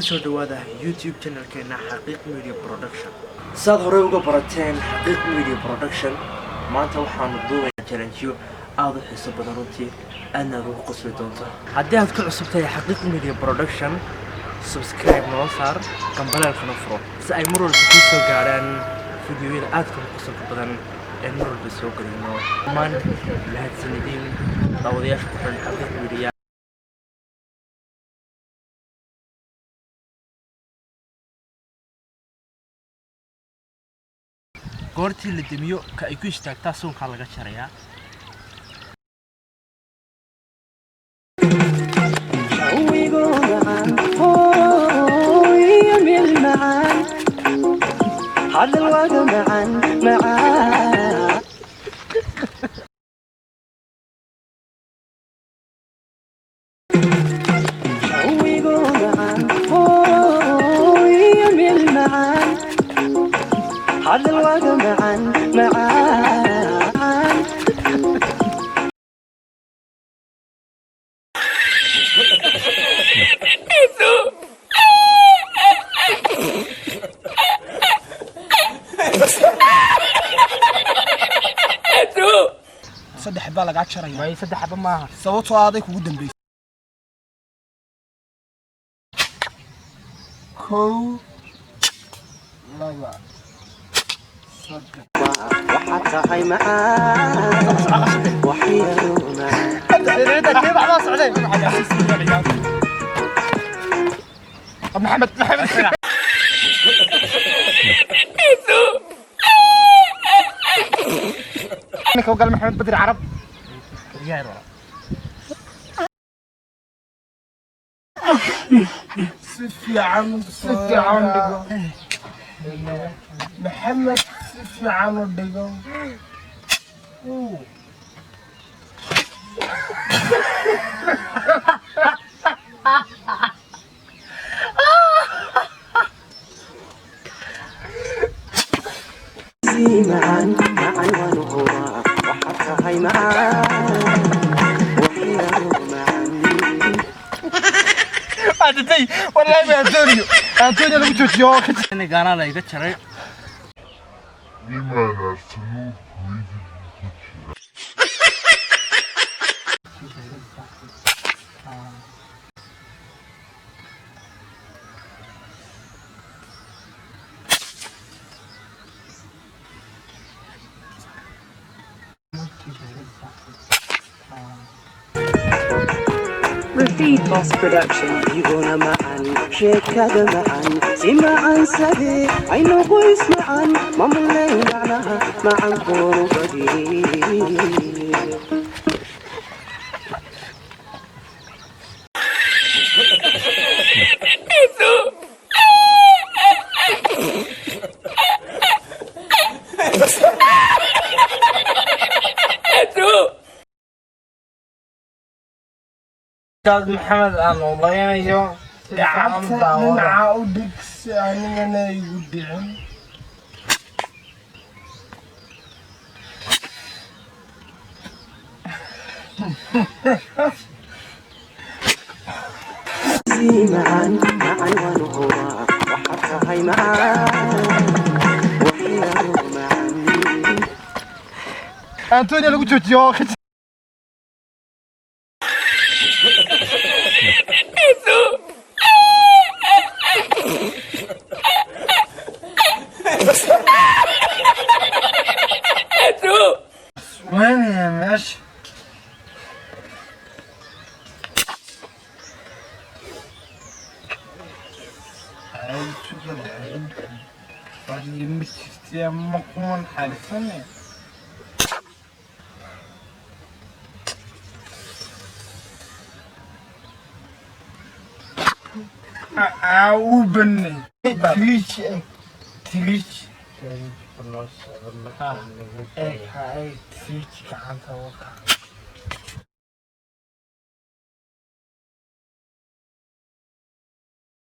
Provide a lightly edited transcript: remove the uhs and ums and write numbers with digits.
kusoo dhawaada YouTube channelkeena Xaqiiq Media Production. Saad hore uga barateen Xaqiiq Media Production, maanta waxaanu duubaynaa challenge aad u xiiso badan runtii aadna ugu qosli doonta. Haddii aad ku cusub tahay Xaqiiq Media Production, subscribe noo saar, kambalaalkana furo si ay mar walba ku soo gaaraan fiidiyowyada aadka u qosolka badan ee mar walba soo galino. Dhammaan mahadsanidin daawadayaasha ku xiran Xaqiiq Media. goortii la damiyo ka ay ku istaagtaa suunka laga jarayaa هذا الوضع معان صدق حبة لك عشرة ما يصدق حبة معها صوته هذاك وقدم بيس كو لا لا وحتى هاي معاه وحيروا معاه محمد انك وقال محمد بدري عرب سفي عم محمد سفي عم الدقو معان ونهورا وحتى هاي معاه وحيروا معان هذا والله ما أنتونيو لو تشوفيو أنا قانا لا يقتشري لماذا سلوك Repeat Boss Production يقولنا معا شيك هذا معا سمعا سدي عينه قويس معا ما ملين معناها معا كونوا بديل أستاذ محمد أنا والله يا عم من عاودك يعني أنا يودعن معا ونهورا وحتى هاي معاه وحيروا معان أنتونيو لو تشوفيو وين يا ماشي عايز شغل عايز فاضي مشتي مقوم حالفني أو بني تريش هاي تريش كعنتها وقع